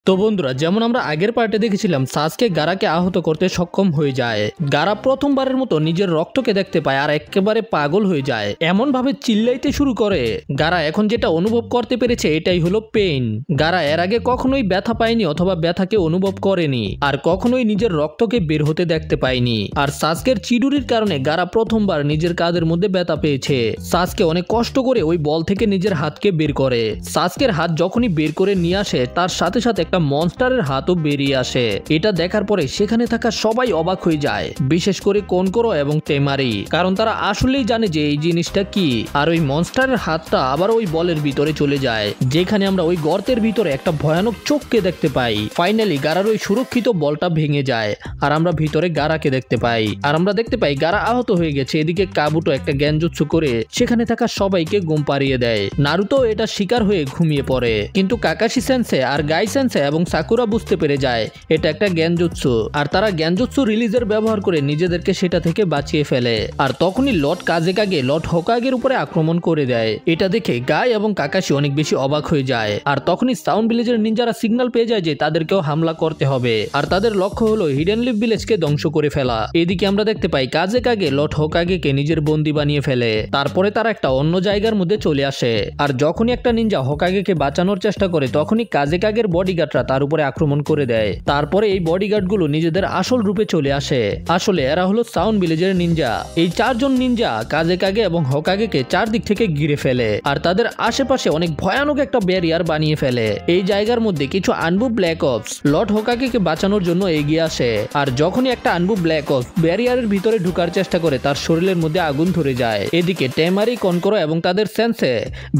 তো বন্ধুরা, যেমন আমরা আগের পার্টে দেখেছিলাম সাসকে গারাকে আহত করতে সক্ষম হয়ে যায়। গারা প্রথমবারের মতো নিজের রক্তকে দেখতে পায় আর একেবারে পাগল হয়ে যায়, এমন ভাবে চিল্লাইতে শুরু করে। গারা এখন যেটা অনুভব করতে পেরেছে এটাই হলো পেইন। গারা এর আগে কখনোই ব্যথা পায়নি অথবা ব্যথাকে অনুভব করেনি, আর কখনোই নিজের রক্তকে বের হতে দেখতে পায়নি। আর সাসকের চিডুরির কারণে গারা প্রথমবার নিজের কাঁধের মধ্যে ব্যথা পেয়েছে। সাসকে অনেক কষ্ট করে ওই বল থেকে নিজের হাতকে বের করে। সাসকের হাত যখনই বের করে নিয়ে আসে তার সাথে সাথে একটা মনস্টারের হাতও বেরিয়ে আসে। এটা দেখার পরে সেখানে থাকা সবাই অবাক হয়ে যায়, বিশেষ করে কোনকোরো এবং টেমারি, কারণ তারা আসলেই জানে যে এই জিনিসটা কি। আর ওই মনস্টারের হাতটা আবার ওই বলের ভিতরে চলে যায়, যেখানে আমরা ওই গর্তের ভিতরে একটা ভয়ানক চোখকে দেখতে পাই। ফাইনালি গারার ওই সুরক্ষিত বলটা ভেঙে যায় আর আমরা ভিতরে গারাকে দেখতে পাই। আর আমরা দেখতে পাই গারা আহত হয়ে গেছে। এদিকে কাবুটো একটা জ্ঞানজুৎসু করে সেখানে থাকা সবাইকে ঘুম পাড়িয়ে দেয়। নারুতো এটা শিকার হয়ে ঘুমিয়ে পড়ে, কিন্তু কাকাশি সেন্সে আর গাই সেন্সে এবং সাকুরা বুঝতে পেরে যায় এটা একটা জ্ঞানজুৎসু, আর তারা জ্ঞানজুৎসু রিলিজের ব্যবহার করে নিজেদেরকে সেটা থেকে বাঁচিয়ে ফেলে। আর তখনই লর্ড কাজেকাগে লর্ড হোকাগের উপরে আক্রমণ করে দেয়। এটা দেখে গাই এবং কাকাশি অনেক বেশি অবাক হয়ে যায়। আর তখনই সাউন্ড ভিলেজের নিনজারা সিগন্যাল পেয়ে যায় যে তাদেরকেও হামলা করতে হবে, আর তাদের লক্ষ্য হলো হিডেন লিফ ভিলেজকে ধ্বংস করে ফেলা। এদিকে আমরা দেখতে পাই কাজেকাগে লর্ড হোকাগেকে নিজের বন্দী বানিয়ে ফেলে। তারপরে তারা একটা অন্য জায়গার মধ্যে চলে আসে। আর যখনই একটা নিনজা হোকাগেকে বাঁচানোর চেষ্টা করে তখনই কাজেকাগের বডিগার্ডরা তার উপরে আক্রমণ করে দেয়। তারপরে এই বডিগার্ডগুলো নিজেদের আসল রূপে চলে আসে। আসলে এরা হলো সাউন্ড ভিলেজের নিনজা। এই চারজন নিনজা কাজেকাগে এবং হোকাগেকে চারদিক থেকে ঘিরে ফেলে আর তাদের আশেপাশে অনেক ভয়ানক একটা ব্যারিয়ার বানিয়ে ফেলে। এই জায়গার মধ্যে কিছু আনবু ব্ল্যাক অপস লর্ড হোকাগেকে বাঁচানোর জন্য এগিয়ে আসে। আর যখনই একটা আনবু ব্ল্যাক অপস ব্যারিয়ারের ভিতরে ঢুকার চেষ্টা করে তার শরীরের মধ্যে আগুন ধরে যায়। এদিকে টেমারি, কোনকোরো এবং তাদের সেন্সে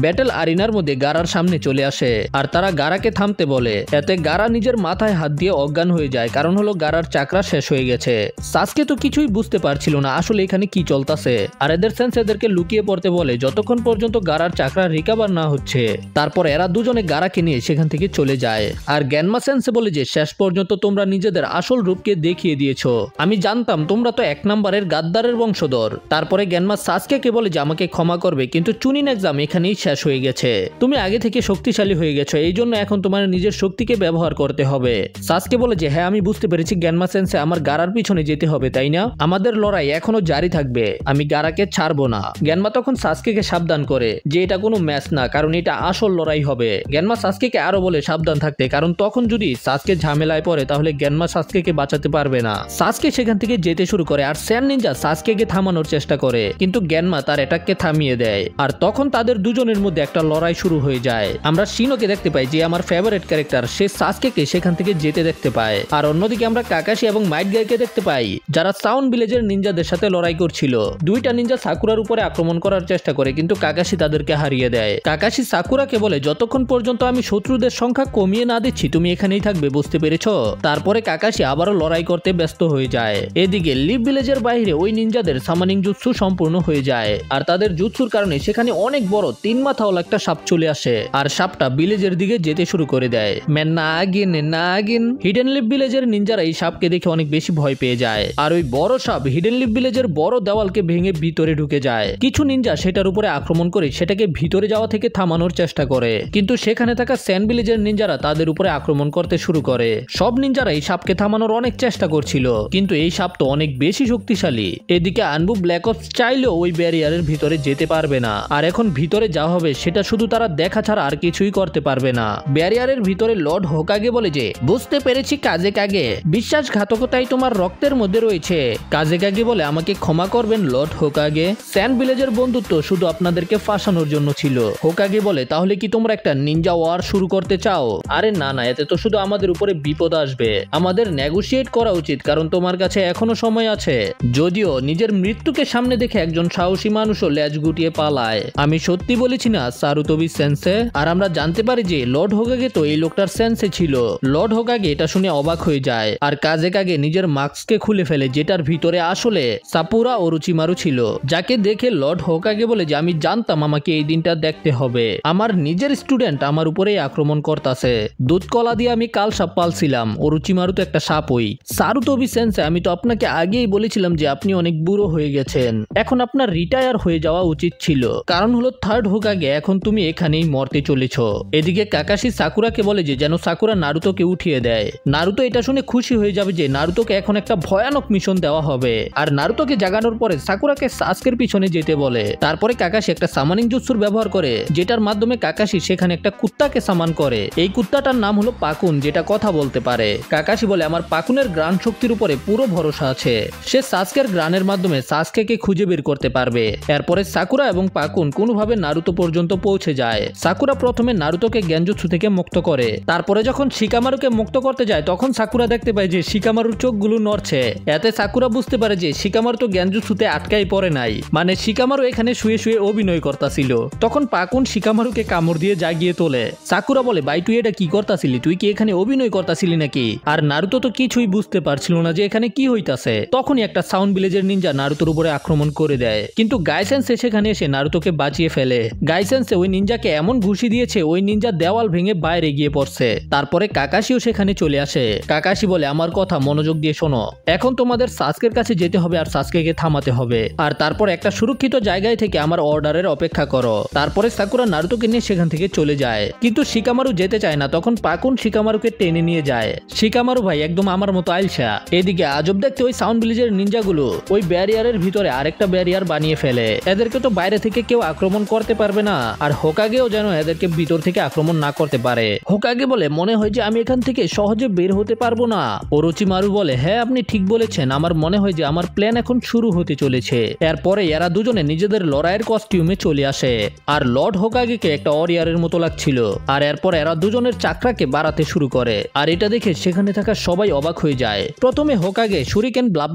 ব্যাটেল আরিনার মধ্যে গারার সামনে চলে আসে আর তারা গারাকে থামতে বলে। এতে গারা নিজের মাথায় হাত দিয়ে অজ্ঞান হয়ে যায়, কারণ হলো গারার চাকরা শেষ হয়ে গেছে। সাসকে তো কিছুই বুঝতে পারছিল না আসলে এখানে কি চলতেছে। আর এদের সেন্স এদেরকে লুকিয়ে পড়তে বলে যতক্ষণ পর্যন্ত গারার চাকরা রিকভার না হচ্ছে। তারপর এরা দুজনে গারাকে নিয়ে সেখান থেকে চলে যায়। আর গ্যানমা সেন্সে বলে যে শেষ পর্যন্ত তোমরা নিজেদের আসল রূপকে দেখিয়ে দিয়েছো, আমি জানতাম তোমরা তো 1 নম্বরের গাদ্দারের বংশধর। তারপরে গ্যানমা সাসকে বলে যে আমাকে ক্ষমা করবে, কিন্তু চুনিন এক্সাম এখানেই শেষ হয়ে গেছে। তুমি আগে থেকে শক্তিশালী হয়ে গেছো, এই জন্য এখন তোমার নিজের শক্তিকে ব্যবহার করতে হবে। সাসকে বলে যে হ্যাঁ আমি বুঝতে পেরেছি গ্যানমা সেন্সে, আমার গারার পিছনে যেতে হবে তাই না? আমাদের লড়াই এখনো জারি থাকবে, আমি গারাকে ছাড়বো না। গ্যানমা তখন সাসকে সাবধান করে যে এটা কোনো ম্যাচ না, কারণ এটা আসল লড়াই হবে। গ্যানমা সাসকে আরো বলে সাবধান থাকতে, কারণ তখন যদি সাসকে ঝামেলায় পড়ে তাহলে গ্যানমা সাসকে বাঁচাতে পারবে না। সাসকে সেখান থেকে যেতে শুরু করে আর স্যান নিনজা সাসকে থামানোর চেষ্টা করে, কিন্তু গ্যানমা তার অ্যাটাককে থামিয়ে দেয়। আর তখন তাদের দুজনের মধ্যে একটা লড়াই শুরু হয়ে যায়। আমরা শিনোকে দেখতে পাই যে আমার ফেভারিট ক্যারেক্টার, সে সাসকে সেখান থেকে যেতে দেখতে পায়। আর অন্যদিকে আমরা কাকাশি এবং মাইট গাইকে দেখতে পাই যারা সাউন্ড ভিলেজের নিনজাদের সাথে লড়াই করছিল। দুইটা নিনজা সাকুরার উপরে আক্রমণ করার চেষ্টা করে, কিন্তু কাকাশি তাদেরকে হারিয়ে দেয়। কাকাশি সাকুরাকে বলে যতক্ষণ পর্যন্ত আমি শত্রুদের সংখ্যা কমিয়ে না দিচ্ছি তুমি এখানেই থাকবে, বুঝতে পেরেছো? তারপরে কাকাশি আবারও লড়াই করতে ব্যস্ত হয়ে যায়। এদিকে লিভ ভিলেজের বাইরে ওই নিনজাদের সামানিং জুৎসু সম্পূর্ণ হয়ে যায়। আর তাদের জুৎসুর কারণে সেখানে অনেক বড় 3 মাথাওয়ালা একটা সাপ চলে আসে আর সাপটা ভিলেজের দিকে যেতে শুরু করে দেয়। নাগিন হিডেন লিফ ভিলেজের নিনজারা এই সাপকে দেখে অনেক বেশি ভয় পেয়ে যায়। আর ওই বড় সাপ হিডেন লিফ ভিলেজের বড় দেওয়ালকে ভেঙে ভিতরে ঢুকে যায়। কিছু নিনজা সেটার উপরে আক্রমণ করে সেটাকে ভিতরে যাওয়া থেকে থামানোর চেষ্টা করে, কিন্তু সেখানে থাকা স্যান ভিলেজের নিনজারা তাদের উপরে আক্রমণ করতে শুরু করে। সব নিনজারা এই সাপকে থামানোর অনেক চেষ্টা করছিল, কিন্তু এই সাপ তো অনেক বেশি শক্তিশালী। এদিকে আনবু ব্ল্যাক অপস চাইলেও ওই ব্যারিয়ারের ভিতরে যেতে পারবে না। আর এখন ভিতরে যাওয়া হবে সেটা শুধু তারা দেখা ছাড়া আর কিছুই করতে পারবে না। ব্যারিয়ারের ভিতরে লর্ড হোকাগে বলে যে বুঝতে পেরেছি কাজেকাগে, বিশ্বাসঘাতকতাই তোমার রক্তের মধ্যে রয়েছে। কাজেকাগে বলে আমাকে ক্ষমা করবেন লর্ড হোকাগে, স্যান ভিলেজের বন্ধুত্ব শুধু আপনাদেরকে ফাঁসানোর জন্য ছিল। হোকাগে বলে তাহলে কি তোমরা একটা নিনজা ওয়ার শুরু করতে চাও? আরে না, এতে তো শুধু আমাদের উপরে বিপদ আসবে। আমাদের নেগোশিয়েট করা উচিত, কারণ তোমার কাছে এখনো সময় আছে। যদিও নিজের মৃত্যুকে সামনে দেখে একজন সাহসী মানুষও ল্যাজ গুটিয়ে পালায়। আমি সত্যি বলেছি না সারুতোবি সেন্সে? আর আমরা জানতে পারি যে লর্ড হোকাগে তো এই লোকটার সেন্সে ছিল। লর্ড হোকাগে এটা শুনে অবাক হয়ে যায় আর কাজেকাগে নিজের মাস্ককে খুলে ফেলে, যেটার ভিতরে আসলে সাপুরা ওরুচিমারু ছিল, যাকে দেখে লর্ড হোকাগে বলে যে আমি জানতাম আমাকে এই দিনটা দেখতে হবে। আমার নিজের স্টুডেন্ট আমার উপরেই আক্রমণ করতেছে। দুধ কলা দিয়ে আমি কাল সাপ পালছিলাম, ওরুচিমারু তো একটা সাপই। সারুতোবি সেন্সে আমি তো আপনাকে আগেই বলেছিলাম যে আপনি অনেক বুড়ো হয়ে গেছেন, এখন আপনার রিটায়ার হয়ে যাওয়া উচিত ছিল, কারণ হলো থার্ড হোকাগে এখন তুমি এখানেই মরতে চলেছ। এদিকে কাকাশি সাকুরাকে বলে যে যেন যেন সাকুরা নারুতোকে উঠিয়ে দেয়। নারুতো এটা শুনে খুশি হয়ে যাবে যে নারুতোকে এখন একটা ভয়ানক মিশন দেওয়া হবে। আর নারুতোকে জাগানোর পরে সাকুরাকে সাসকের পিছনে যেতে বলে। তারপরে কাকাশি একটা সামানিং জুৎসুর ব্যবহার করে, যেটার মাধ্যমে কাকাশি সেখানে একটা কুত্তাকে সামান করে। এই কুত্তাটার নাম হলো পাকুন, যেটা কথা বলতে পারে। কাকাশি বলে আমার পাকুনের গ্রাণ শক্তির উপরে পুরো ভরসা আছে, সে সাসকের গ্রাণের মাধ্যমে সাসকেকে খুঁজে বের করতে পারবে। এরপরে সাকুরা এবং পাকুন কোনোভাবে নারুতো পর্যন্ত পৌঁছে যায়। সাকুরা প্রথমে নারুতোকে জ্ঞানজুৎসু থেকে মুক্ত করে, তারপরে যখন শিকামারুকে মুক্ত করতে যায় তখন সাকুরা দেখতে পায় যে শিকামারুর চোখগুলো নড়ছে। এতে সাকুরা বুঝতে পারে যে শিকামারু তো জ্ঞানজুৎসুতে আটকাই পড়ে নাই, মানে শিকামারু এখানে শুয়ে শুয়ে অভিনয় করতেছিল। তখন পাকুন শিকামারুকে কামড় দিয়ে জাগিয়ে তোলে। সাকুরা বলে, ভাই তুই এটা কি করতাছিলি? তুই কি এখানে অভিনয় করতাছিলি নাকি? আর নারুতো তো কিছুই বুঝতে পারছিল না যে এখানে কি হইতাছে। তখনই একটা সাউন্ড ভিলেজের নিনজা নারুতোর উপরে আক্রমণ করে দেয়, কিন্তু গাইসেন্সে সেখানে এসে নারুতোকে বাঁচিয়ে ফেলে। গাইসেন্সে ওই নিনজাকে এমন ঘুষি দিয়েছে ওই নিনজা দেওয়াল ভেঙে বাইরে গিয়ে পড়ছে। তারপরে কাকাশিও সেখানে চলে আসে। কাকাশি বলে, আমার কথা মনোযোগ দিয়ে শোনো, এখন তোমাদের সাসকের কাছে যেতে হবে আর সাসকেকে থামাতে হবে, আর তারপর একটা সুরক্ষিত জায়গায় থেকে আমার অর্ডারের অপেক্ষা করো। তারপরে সাকুরা নারুতোকে নিয়ে সেখান থেকে চলে যায়, কিন্তু শিকামারু যেতে চায় না। তখন পাকুন শিকামারুকে টেনে নিয়ে যায়। শিকামারু ভাই একদম আমার মতো আইলসা। এদিকে আজব দেখতে ওই সাউন্ড ভিলেজের নিনজাগুলো ওই ব্যারিয়ারের ভিতরে আরেকটা ব্যারিয়ার বানিয়ে ফেলে। এদেরকে তো বাইরে থেকে কেউ আক্রমণ করতে পারবে না, আর হোকাগেও যেন এদেরকে ভিতর থেকে আক্রমণ না করতে পারে। হোকাগে বলে, মনে হয় যে আমি এখান থেকে সহজে বের হতে পারবো না। ওরোচিমারু বলে, হ্যাঁ আপনি ঠিক বলেছেন, আমার মনে হয় যে আমার প্ল্যান এখন শুরু হতে চলেছে। এরপরে এরা দুজনে নিজেদের লড়াইয়ের কস্টিউমে চলে আসে, আর লর্ড হোকাগেকে একটা অরিয়ারের মতো লাগছিল। আর এরপর এরা দুজনের চাকরাকে বাড়াতে শুরু করে, আর এটা দেখে সেখানে থাকা সবাই অবাক হয়ে যায়। প্রথমে হোকাগে শুরিকেন ব্লা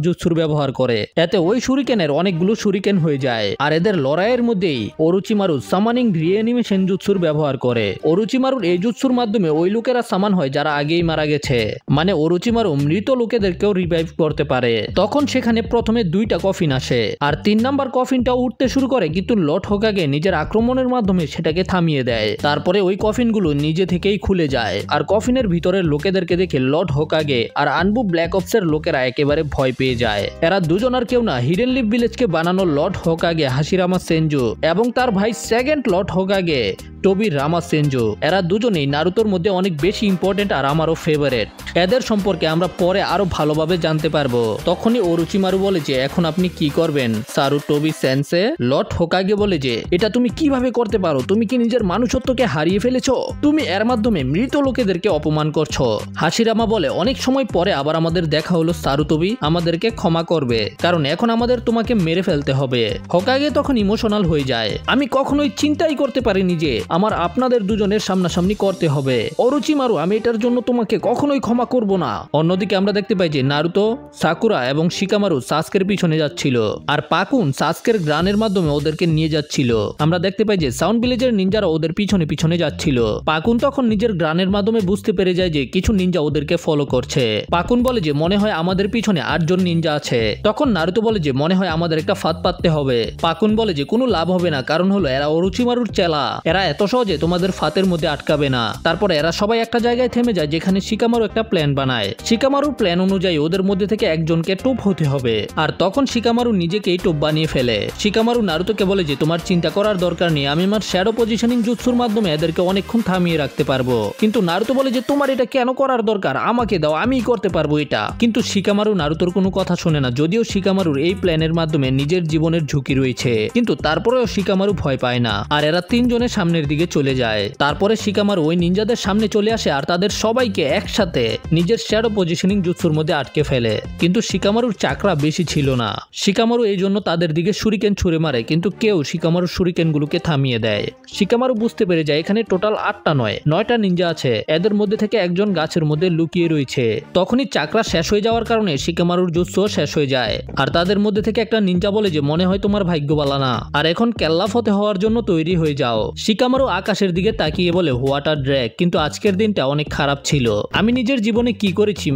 জুৎসুর ব্যবহার করে, এতে ওই শুরিকেনের অনেকগুলো শুরিকেন হয়ে যায়। আর এদের লড়াইয়ের মধ্যেই ওরোচিমারু সামানিং রিঅ্যানিমেশন জুৎসুর ব্যবহার করে। ওরোচিমারুর এই জুৎসুর মাধ্যমে ওই লোকেরা সামান হয় যারা আগেই মারা গেছে, মানে ওরোচিমারু মৃত লোকেদেরকেও রিভাইভ করতে পারে। তখন সেখানে প্রথমে 2টা কফিন আসে, আর 3 নাম্বার কফিনটাও উঠতে শুরু করে, কিন্তু লর্ড হোকাগে নিজের আক্রমণের মাধ্যমে সেটাকে থামিয়ে দেয়। তারপরে ওই কফিনগুলো নিজে থেকেই খুলে যায়, আর কফিনের ভিতরের লোকেদেরকে দেখে লর্ড হোকাগে আর আনবু ব্ল্যাক অপসের লোকেরা একেবারে ভয় পেয়ে যায়। এরা দুজন আর কেউ না, হিডেন লিফ ভিলেজকে বানানো লর্ড হোকাগে হাশিরামা সেনজু এবং তার ভাই সেকেন্ড লর্ড হোকাগে টোবি রামা সেনজু। এরা দুজনেই নারুতোর মধ্যে অনেক বেশি ইম্পর্টেন্ট আর আমারও ফেভারিট। এদের সম্পর্কে আমরা পরে আরো ভালোভাবে জানতে পারবো। তখনই ওরোচিমারু বলে যে এখন আপনি কি করবেন সারু টোবি সেন্সে? লর্ড হোকাগে বলে যে এটা তুমি কিভাবে করতে পারো? তুমি কি নিজের মানুষত্বকে হারিয়ে ফেলেছো? তুমি এর মাধ্যমে মৃত লোকেদেরকে অপমান করছো। হাশিরামা বলে, অনেক সময় পরে আবার আমাদের দেখা হলো সারু টোবি, আমাদেরকে ক্ষমা করবে, কারণ এখন আমাদের তোমাকে মেরে ফেলতে হবে। হোকাগে তখন ইমোশনাল হয়ে যায়, আমি কখনোই চিন্তাই করতে পারিনি যে আমার আপনাদের দুজনের সামনাসামনি করতে হবে। ওরোচিমারু, আমি এটার জন্য তোমাকে কখনোই ক্ষমা করব না। অন্যদিকে আমরা দেখতে পাই যে নারুতো, সাকুরা এবং শিকামারু সাসকের পিছনে যাচ্ছিল, আর পাকুন সাসকের গ্রানের মাধ্যমে ওদেরকে নিয়ে যাচ্ছিল। আমরা দেখতে পাই যে সাউন্ড ভিলেজের নিনজারা ওদের পিছনে পিছনে যাচ্ছিল। পাকুন তখন নিজের গ্রানের মাধ্যমে বুঝতে পেরে যায় যে কিছু নিনজা ওদেরকে ফলো করছে। পাকুন বলে যে মনে হয় আমাদের পিছনে 8 জন নিনজা আছে। তখন নারুতো বলে যে মনে হয় আমাদের একটা ফাঁদ পাততে হবে। পাকুন বলে যে কোনো লাভ হবে না, কারণ হলো এরা ওরোচিমারুর চেলা, এরা এত সহজে তোমাদের ফাতের মধ্যে আটকাবে না। তারপরে এরা সবাই একটা জায়গায় থেমে যায় যেখানে শিকামারু একটা প্ল্যান বানায়। শিকামারুর প্ল্যান অনুযায়ী ওদের মধ্যে থেকে একজনকে টোপ হতে হবে, আর তখন শিকামারু নিজেকেই টোপ বানিয়ে ফেলে। শিকামারু নারুতোকে বলে যে তোমার চিন্তা করার দরকার নেই, আমি আমার শ্যাডো পজিশনিং জুৎসুর মাধ্যমে এদেরকে অনেকক্ষণ থামিয়ে রাখতে পারবো। কিন্তু নারুতো বলে যে তোমার এটা কেন করার দরকার, আমাকে দাও, আমিই করতে পারবো এটা। কিন্তু শিকামারু নারুতোর কোনো কথা শোনে না, যদিও শিকামারুর এই প্ল্যানের মাধ্যমে নিজের জীবনের ঝুঁকি রয়েছে, কিন্তু তারপরেও শিকামারু ভয় পায় না। আর এরা 3 জনে সামনের দিকে চলে যায়। তারপরে শিকামারু ওই নিনজাদের সামনে চলে আসে আর তাদের সবাইকে একসাথে নিজের শ্যাডো পজিশনিং জুৎসুর মধ্যে আটকে ফেলে। কিন্তু শিকামারুর চাকরা বেশি ছিল না, শিকামারু এই জন্য তাদের দিকে শুরিকেন ছুঁড়ে মারে, কিন্তু কেউ শিকামারুর শুরিকেনগুলোকে থামিয়ে দেয়। শিকামারু বুঝতে পেরে যায় এখানে টোটাল 8টা নয় 9টা নিনজা আছে, এদের মধ্যে থেকে একজন গাছের মধ্যে লুকিয়ে রয়েছে। তখনই চাকরা শেষ হয়ে যাওয়ার কারণে শিকামারুর জুৎসুও শেষ হয়ে যায়। আর তাদের মধ্যে থেকে একটা নিনজা বলে যে মনে হয় তোমার ভাগ্য ভালো না, আর এখন কেল্লা ফতে হওয়ার জন্য তৈরি হয়ে যাও। শিকামারু আকাশের দিকে তাকিয়ে বলে হোয়াট আ ড্র্যাগ, কিন্তু আজকের দিনটা অনেক খারাপ ছিল। আমি নিজের জীবনে কি করেছি,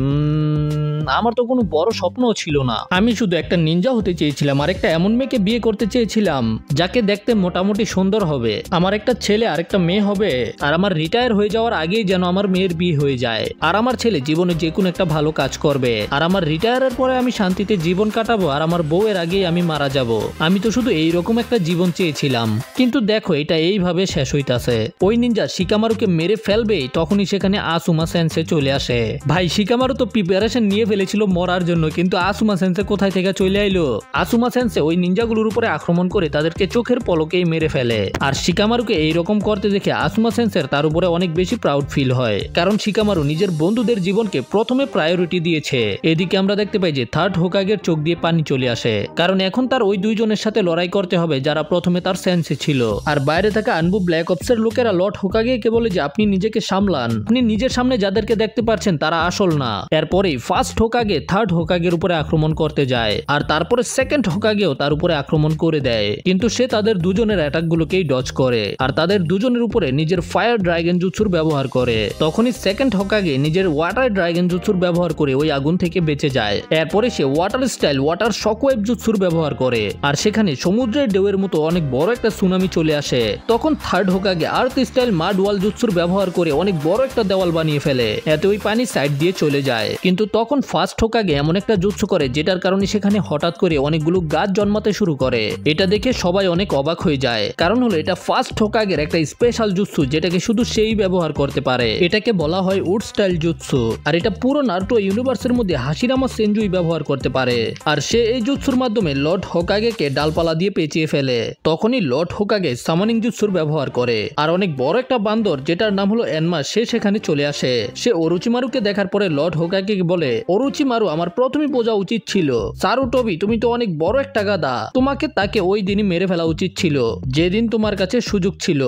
আমার তো কোনো বড় স্বপ্নও ছিল না। আমি শুধু একটা নিনজা হতে চেয়েছিলাম, আর একটা এমন মেয়েকে বিয়ে করতে চেয়েছিলাম যাকে দেখতে মোটামুটি সুন্দর হবে, আমার একটা ছেলে আর একটা মেয়ে হবে, আর আমার রিটায়ার হয়ে যাওয়ার আগেই যেন আমার মেয়ের বিয়ে হয়ে যায়, আর আমার ছেলে জীবনে যে কোনো একটা ভালো কাজ করবে, আর আমার রিটায়ারের পরে আমি শান্তিতে জীবন কাটাবো, আর আমার বউয়ের আগেই আমি মারা যাব। আমি তো শুধু এইরকম একটা জীবন চেয়েছিলাম, কিন্তু দেখো এটা এইভাবে শেষ হইতাছে। ওই নিনজা শিকামারুকে মেরে ফেলবে, তখনই সেখানে আসুমা সেন্সে চলে আসে। ভাই শিকামারু তো প্রিপারেশন নিয়ে ফেলেছিল মরার জন্য, কিন্তু আসুমা সেন্সে কোথায় থেকে চলে আইলো। আসুমা সেন্সে ওই নিনজাগুলোর উপরে আক্রমণ করে তাদেরকে চোখের পলকেই মেরে ফেলে। আর শিকামারুকে এইরকম করতে দেখে আসুমা সেন্সের তার উপরে অনেক বেশি প্রাউড ফিল হয়, কারণ শিকামারু নিজের বন্ধুদের জীবনকে প্রথমে প্রায়োরিটি দিয়েছে। এদিকে আমরা দেখতে পাই যে থার্ড হোকাগের চোখ দিয়ে পানি চলে আসে, কারণ এখন তার ওই দুইজনের সাথে লড়াই করতে হবে যারা প্রথমে তার সেন্সে ছিল। আর বাইরে থাকা আনবু ব্ল্যাক অপসের লোকেরা লর্ড হোকাগেকে বলে যে আপনি নিজেকে সামলান, আপনি নিজের সামনে যাদেরকে দেখতে পাচ্ছেন তারা আসল না। এরপরেই ফার্স্ট হোকাগে থার্ড হোকাগের উপরে আক্রমণ করতে যায়, আর তারপরে সেকেন্ড হোকাগেও তার উপরে আক্রমণ করে দেয়, কিন্তু সে তাদের দুজনের অ্যাটাক গুলোকেই ডজ করে আর তাদের দুজনের উপরে নিজের ফায়ার ড্রাগন জুৎসুর ব্যবহার করে। তখনই সেকেন্ড হোকাগে নিজের ওয়াটার ড্রাগন জুৎসুর ব্যবহার করে ওই আগুন থেকে বেঁচে যায়। এরপরে সে ওয়াটার স্টাইল ওয়াটার শকওয়েভ জুৎসুর ব্যবহার করে, আর সেখানে সমুদ্রের ঢেউয়ের মতো অনেক বড় একটা সুনামি চলে আসে। তখন থার্ড হোকাগে আর্থ স্টাইল মাড ওয়াল জুৎসুর ব্যবহার করে অনেক বড় একটা দেওয়াল বানিয়ে ফেলে, এতে ওই পানি সাইড দিয়ে চলে যায়। কিন্তু তখন ফার্স্ট হোকাগে এমন একটা জুৎসু করে যেটার কারণে সেখানে হঠাৎ করে অনেকগুলো গাছ জন্মাতে শুরু করে। এটা দেখে সবাই অনেক অবাক হয়ে যায়, কারণ হলো এটা ফার্স্ট হোকাগের একটা স্পেশাল জুৎসু যেটাকে শুধু সেই ব্যবহার করতে পারে। এটাকে বলা হয় উড স্টাইল জুৎসু, আর এটা পুরো নারুটো ইউনিভার্সের মধ্যে হাশিরামা সেনজুই ব্যবহার করতে পারে। আর সে এই জুৎসুর মাধ্যমে লর্ড হোকাগেকে ডালপালা দিয়ে পেঁচিয়ে ফেলে। তখনই লর্ড হোকাগে সামানিং জুৎসুর ব্যবহার করে, আর অনেক বড় একটা বান্দর যেটার নাম হলো এনমা সে সেখানে চলে আসে। সে অরুচিমারুকে দেখার পরে লর্ড হোকাগে বলে, অরুচিমারু আমার প্রথমে বোঝা উচিত ছিল, সারুটোবি তুমি তো অনেক বড় একটা গাদা, তোমাকে তাকে ওই দিনই মেরে ফেলা উচিত ছিল যেদিন তোমার কাছে সুযোগ ছিল।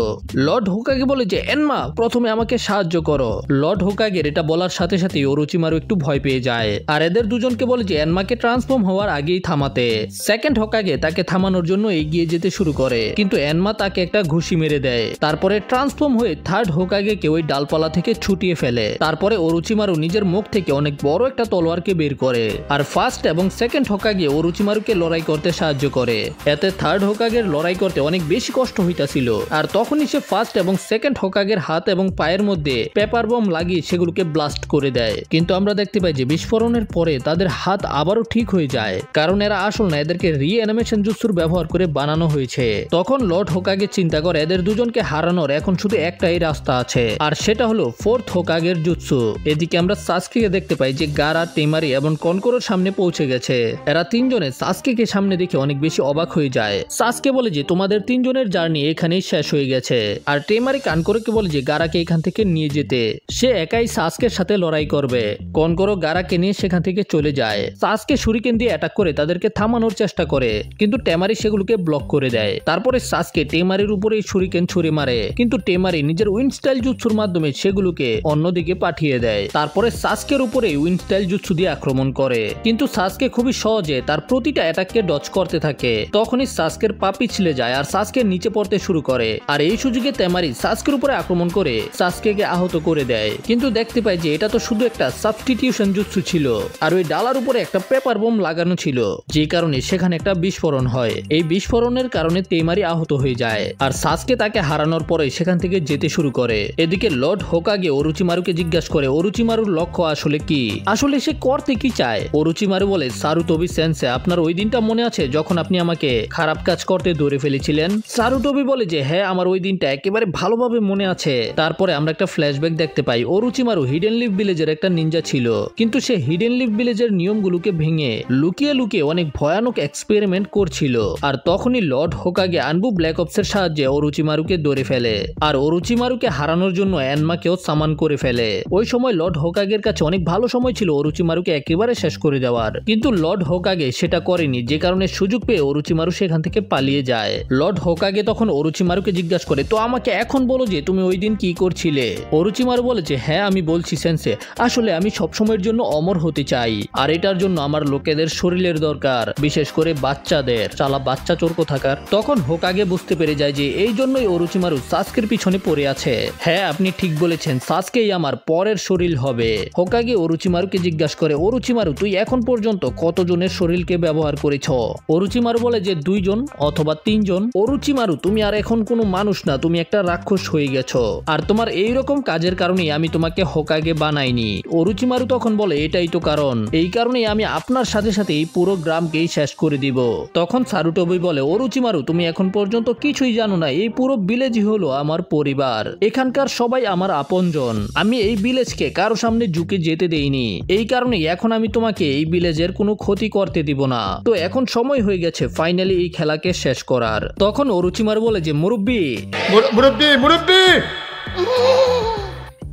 লর্ড হোকাগে বলে যে এনমা প্রথমে আমাকে সাহায্য করো। লর্ড হোকাগের এটা বলার সাথে সাথে অরুচিমারু একটু ভয় পেয়ে যায়, আর এদের দুজনকে বলে যে এনমাকে ট্রান্সফর্ম হওয়ার আগেই থামাতে। সেকেন্ড হোকাগে তাকে থামানোর জন্য এগিয়ে যেতে শুরু করে, কিন্তু এনমা তাকে একটা ঘুষি মেরে দেয়। তারপরে ট্রান্সফর্ম হয়ে থার্ড হোকাগেকে ওই ডালপালা থেকে ছুটিয়ে ফেলে। তারপরে অরুচিমারু নিজের মুখ থেকে অনেক বড় একটা তলোয়ারকে বের করে, আর ফার্স্ট এবং সেকেন্ড হোকাগে অরুচিমারুকে লড়াই করতে সাহায্য করে। এতে থার্ড হোকাগের লড়াই করতে অনেক বেশি কষ্ট হইতাছিল, আর তখনই সে ফার্স্ট এবং সেকেন্ড হোকাগের হাত এবং পায়ের মধ্যে পেপার বম লাগিয়ে সেগুলোকে ব্লাস্ট করে দেয়। কিন্তু আমরা দেখতে পাই যে বিস্ফোরণের পরে তাদের হাত আবারও ঠিক হয়ে যায়, কারণ এরা আসল না, এদেরকে রিঅ্যানিমেশন জুৎসুর ব্যবহার করে বানানো হয়েছে। তখন লর্ড হোকাগে চিন্তা করে এদের দুজনকে হারানোর এখন শুধু একটাই রাস্তা আছে, আর সেটা হলো ফোর্থ হোকাগের জুৎসু। এদিকে আমরা সাসকেকে দেখতে পাই যে গারা, টেমারি এবং কনকোরোর সামনে পৌঁছে গেছে। এরা তিনজনে সাসকেকে সামনে দেখে অনেক বেশি অবাক হয়ে যায়। সাসকে বলে যে তোমাদের তিনজনের জার্নি এখানেই শেষ হয়ে গেছে, আর টেমারি কানকোরোকে বলে যে গারাকে এখান থেকে নিয়ে যেতে, সে একাই সাসকের সাথে লড়াই করবে। কনকোরো গারাকে নিয়ে সেখান থেকে চলে যায়। সাসকে শুরিকেন দিয়ে অ্যাটাক করে তাদেরকে থামানোর চেষ্টা করে, কিন্তু টেমারি সেগুলোকে ব্লক করে দেয়। তারপরে সাসকে টেমারির উপরে শুরিকেন ছুড়ে মারে, কিন্তু টেমারি নিজের উইন্ড স্টাইল জুৎসুর মাধ্যমে সেগুলোকে অন্যদিকে পাঠিয়ে দেয়। তারপরে সাসকের উপরে উইন্ড স্টাইল জুৎসু দিয়ে আক্রমণ করে, কিন্তু সাসকে খুবই সহজে তার প্রতিটা অ্যাটাককে ডজ করতে থাকে। তখনই সাসকের পা পিছলে যায় আর সাসকে নিচে পড়তে শুরু করে, আর এই সুযোগে টেমারি সাসকের উপরে আক্রমণ করে সাসকেকে আহত করে দেয়। কিন্তু দেখতে পাই যে এটা তো শুধু একটা সাবস্টিটিউশন জুৎসু ছিল, আর ওই ডালার উপরে একটা পেপার বোম লাগানো ছিল, যে কারণে সেখানে একটা বিস্ফোরণ হয়। এই বিস্ফোরণের কারণে টেমারি আহত হয়ে যায়, আর সাসকে তাকে হারানোর পরে সেখান থেকে যেতে শুরু করে। এদিকে লর্ড হোকাগে অরুচিমারুকে জিজ্ঞাসা করে অরুচিমারুর লক্ষ্য আসলে কি, আসলে সে করতে কি চায়। অরুচিমারু বলে, সারুটোবি সেন্সে আপনার ওই দিনটা মনে আছে যখন আপনি আমাকে খারাপ কাজ করতে ধরে ফেলেছিলেন? সারুটোবি বলে যে হ্যাঁ, আমার ওই দিনটা একেবারে ভালোভাবে মনে আছে। তারপরে আমরা একটা ফ্ল্যাশব্যাক দেখতে পাই। অরুচিমারু হিডেন লিফ ভিলেজের একটা নিনজা ছিল, কিন্তু সে হিডেন লিফ ভিলেজের নিয়মগুলোকে ভেঙে লুকিয়ে লুকিয়ে অনেক ভয়ানক এক্সপেরিমেন্ট করছিল। আর তখনই লর্ড হোকাগে আনবু ব্ল্যাক অপসের সাহায্যে অরুচিমারুকে ধরে ফেলে, আর অরুচিমারুকে হারানোর জন্য এনমাকেও সামান করে ফেলে। ওই সময় লর্ড হোকাগের কাছে অনেক ভালো সময় ছিল অরুচিমারুকে একেবারে শেষ করে দেওয়ার, কিন্তু লর্ড হোকাগে সেটা করেনি, যে কারণে সুযোগ পেয়ে অরুচিমারু সেখান থেকে পালিয়ে যায়। লর্ড হোকাগে তখন অরুচিমারুকে জিজ্ঞাসা করে, তো আমাকে এখন বলো যে তুমি ওই দিন কি করছিলে? অরুচিমারু বলে যে হ্যাঁ আমি বলছি সেন্সে, আসলে আমি সবসময়ের জন্য অমর হতে চাই, আর এটার জন্য আমার লোকেদের শরীরের দরকার, বিশেষ করে বাচ্চাদের। চালা বাচ্চা চোর কোথাকার। তখন হোকাগে বুঝতে পেরে যায় যে এই জন্যই অরুচিমারু সাসকের পিছনে পড়ে আছে। হ্যাঁ আপনি ঠিক বলেছেন, সাসকেই আমার পরের শরীর হবে। হোকাগে অরুচিমারুকে জিজ্ঞাসা করে, অরুচিমারু তুই এখন পর্যন্ত কতজনের শরীরকে ব্যবহার করেছ? অরুচিমারু বলে যে 2 জন অথবা 3 জন। অরুচিমারু তুমি আর এখন কোনো মানুষ না, তুমি একটা রাক্ষস হয়ে গেছো, আর তোমার এইরকম কাজের কারণেই আমি তোমাকে হোকাগে বানাইনি। অরুচিমারু তখন বলে এটাই তো কারণ, এই কারণেই আমি আপনার সাথে সাথে এই পুরো গ্রামকেই শেষ করে দিব। তখন সারুটোবি বলে, অরুচিমারু তুমি এখন পর্যন্ত কিছুই জানো না, এই পুরো ভিলেজই হলো আমার পরিবার। এখানকার সবাই আমার আপনজন। আমি এই ভিলেজকে কারো সামনে ঝুঁকে যেতে দেইনি। এই কারণে এখন আমি তোমাকে এই ভিলেজের কোনো ক্ষতি করতে দিব না। তো এখন সময় হয়ে গেছে ফাইনালি এই খেলাকে শেষ করার। তখন অরুচিমারু বলে যে মুরব্বি,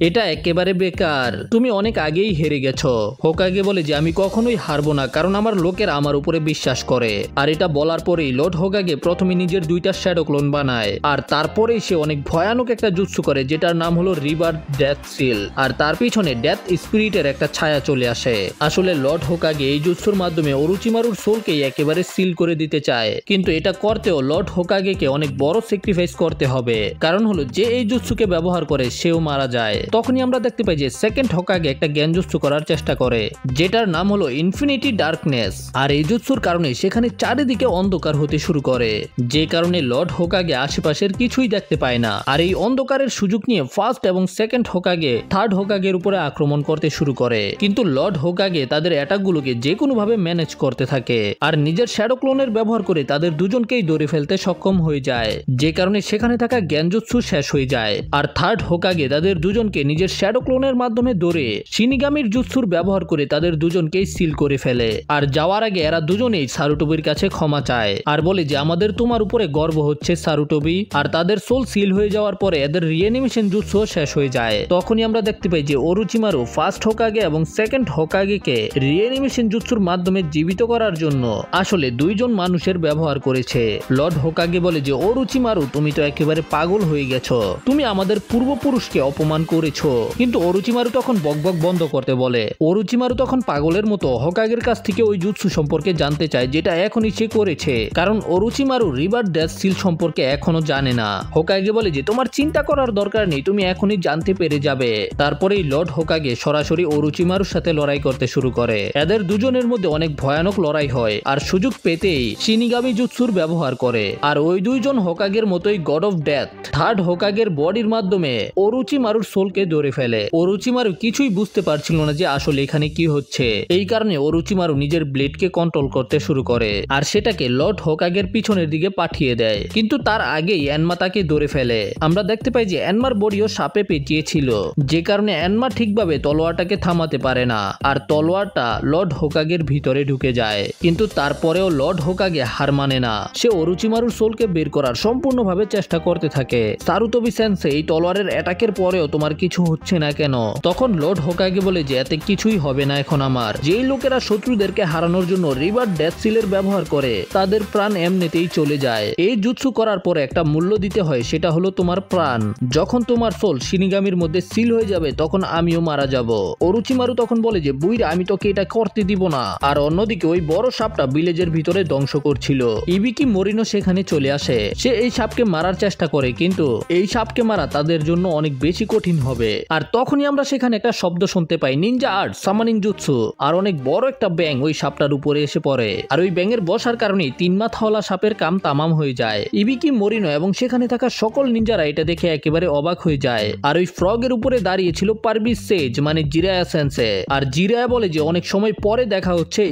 এটা একেবারে বেকার, তুমি অনেক আগেই হেরে গেছো। হোকাগে বলে যে আমি কখনোই হারবো না, কারণ আমার লোকের আমার উপরে বিশ্বাস করে। আর এটা বলার পরেই লর্ড হোকাগে প্রথমে নিজের 2টা শ্যাডো ক্লোন বানায়, আর তারপরেই সে অনেক ভয়ানক একটা জুৎসু করে যেটার নাম হলো রিভার ডেথ সিল। আর তার পিছনে ডেথ স্পিরিটের একটা ছায়া চলে আসে। আসলে লর্ড হোকাগে এই জুৎসুর মাধ্যমে অরুচিমারুর সোলকে একেবারে সিল করে দিতে চায়, কিন্তু এটা করতেও লর্ড হোকাগেকে অনেক বড় স্যাক্রিফাইস করতে হবে। কারণ হলো যে এই জুৎসুকে ব্যবহার করে সেও মারা যায়। তখনই আমরা দেখতে পাই যে সেকেন্ড হোকাগে একটা জ্ঞানজুৎসু করার চেষ্টা করে যেটার নাম হলো ইনফিনিটি ডার্কনেস। আর এই জুৎসুর কারণে সেখানে চারিদিকে অন্ধকার হতে শুরু করে, যে কারণে লর্ড হোকাগে আশেপাশের কিছুই দেখতে পায় না। আর এই অন্ধকারের সুযোগ নিয়ে ফার্স্ট এবং সেকেন্ড হোকাগে থার্ড হোকাগের উপরে আক্রমণ করতে শুরু করে, কিন্তু লর্ড হোকাগে তাদের অ্যাটাকগুলোকে যে কোনো ভাবে ম্যানেজ করতে থাকে আর নিজের শ্যাডো ক্লোনের ব্যবহার করে তাদের দুজনকেই ধরে ফেলতে সক্ষম হয়ে যায়, যে কারণে সেখানে থাকা জ্ঞানজুৎসু শেষ হয়ে যায়। আর থার্ড হোকাগে তাদের দুজনকে নিজের শ্যাডো ক্লোনের মাধ্যমে ধরে শিনিগামির জুৎসুর ব্যবহার করে তাদের দুজনকেই সিল করে ফেলে। আর যাওয়ার আগে এরা দুজনেই সারুটোবির কাছে ক্ষমা চায় আর বলে যে আমাদের তোমার উপরে গর্ব হচ্ছে সারুটোবি। আর তাদের সোল সিল হয়ে যাওয়ার পরে এদের রিঅ্যানিমেশন জুৎসু শেষ হয়ে যায়। তখনই আমরা দেখতে পাই যে অরুচিমারু ফার্স্ট হোকাগে এবং সেকেন্ড হোকাগেকে রিঅ্যানিমেশন জুৎসুর মাধ্যমে জীবিত করার জন্য আসলে 2 জন মানুষের ব্যবহার করেছে। লর্ড হোকাগে বলে যে অরুচিমারু তুমি তো একেবারে পাগল হয়ে গেছো, তুমি আমাদের পূর্বপুরুষকে অপমান করেছো। কিন্তু অরুচিমারু তখন বকবক বন্ধ করতে বলে। অরুচিমারু তখন পাগলের মতো হোকাগের কাছ থেকে ওই জুৎসু সম্পর্কে জানতে চায় যেটা এখনই সে করেছে, কারণ অরুচিমারু রিভার ডেথ সিল সম্পর্কে এখনো জানে না। হোকাগে বলে যে তোমার চিন্তা করার দরকার নেই, তুমি এখনই জানতে পেরে যাবে। তারপরেই লর্ড হোকাগে সরাসরি অরুচিমারুর সাথে লড়াই করতে শুরু করে। এদের দুজনের মধ্যে অনেক ভয়ানক লড়াই হয়, আর সুযোগ পেতেই শিনিগামি জুৎসুর ব্যবহার করে। আর ওই 2 জন হোকাগের মতোই গড অফ ডেথ থার্ড হোকাগের বডির মাধ্যমে অরুচিমারুর সোলকে ধরে ফেলে। অরুচিমারু কিছুই বুঝতে পারছিল না যে আসলে এখানে কি হচ্ছে। এই কারণে অরুচিমারু নিজের ব্লেডকে কন্ট্রোল করতে শুরু করে আর সেটাকে লর্ড হোকাগের পিছনের দিকে পাঠিয়ে দেয়, কিন্তু তার আগেই এনমা তাকে ধরে ফেলে। আমরা দেখতে পাই যে এনমার বডিও সাপে পেঁচিয়েছিল, যে কারণে এনমা ঠিকভাবে তলোয়ারটাকে থামাতে পারে না আর তলোয়ারটা লর্ড হোকাগের ভিতরে ঢুকে যায়। কিন্তু তারপরেও লর্ড হোকাগে হার মানে না, সে অরুচিমারুর সোলকে বের করার সম্পূর্ণভাবে চেষ্টা করতে থাকে। সারুটোবি সেন্সে এই তলোয়ারের অ্যাটাকের পরেও তোমার কিছু হচ্ছে না কেন? তখন লর্ড হোকাগে বলে যে এতে কিছুই হবে না এখন আমার। যেই লোকেরা শত্রুদেরকে হারানোর জন্য রিভার ডেথ সিলের ব্যবহার করে তাদের প্রাণ এমনিতেই চলে যায়। এই জুৎসু করার পরে একটা মূল্য দিতে হয়, সেটা হলো তোমার প্রাণ। যখন তোমার সোল শিনিগামির মধ্যে সিল হয়ে যাবে তখন আমিও মারা যাব। অরুচিমারু তখন বলে যে বুইরা আমি তোকে এটা করতে দিব না। আর অন্যদিকে ওই বড় সাপটা ভিলেজের ভিতরে ধ্বংস করছিল। ইবিকি মরিনো সেখানে চলে আসে। সে এই সাপকে মারার চেষ্টা করে, কিন্তু এই সাপকে মারা তাদের জন্য অনেক বেশি কঠিন হবে। আর তখনই আমরা সেখানে একটা শব্দ শুনতে পাই, নিনজা আর্ট সামানিং জুৎসু। আর অনেক বড় একটা ব্যাং ওই সাপটার উপরে এসে পড়ে। আর ওই ব্যাঙের বসার কারণে 3 মাথাওয়ালা সাপের কাম তামাম হয়ে যায়। ইবিকি মরিনো এবং সেখানে থাকা সকল নিনজারা এটা দেখে একেবারে অবাক হয়ে যায়। আর ওই ফ্রগের উপরে দাঁড়িয়ে ছিল পারবিস সেজ মানে জিরায়া সেন্সে। আর জিরায়া বলে যে অনেক সময় পরে দেখা হচ্ছে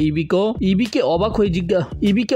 ইবিকে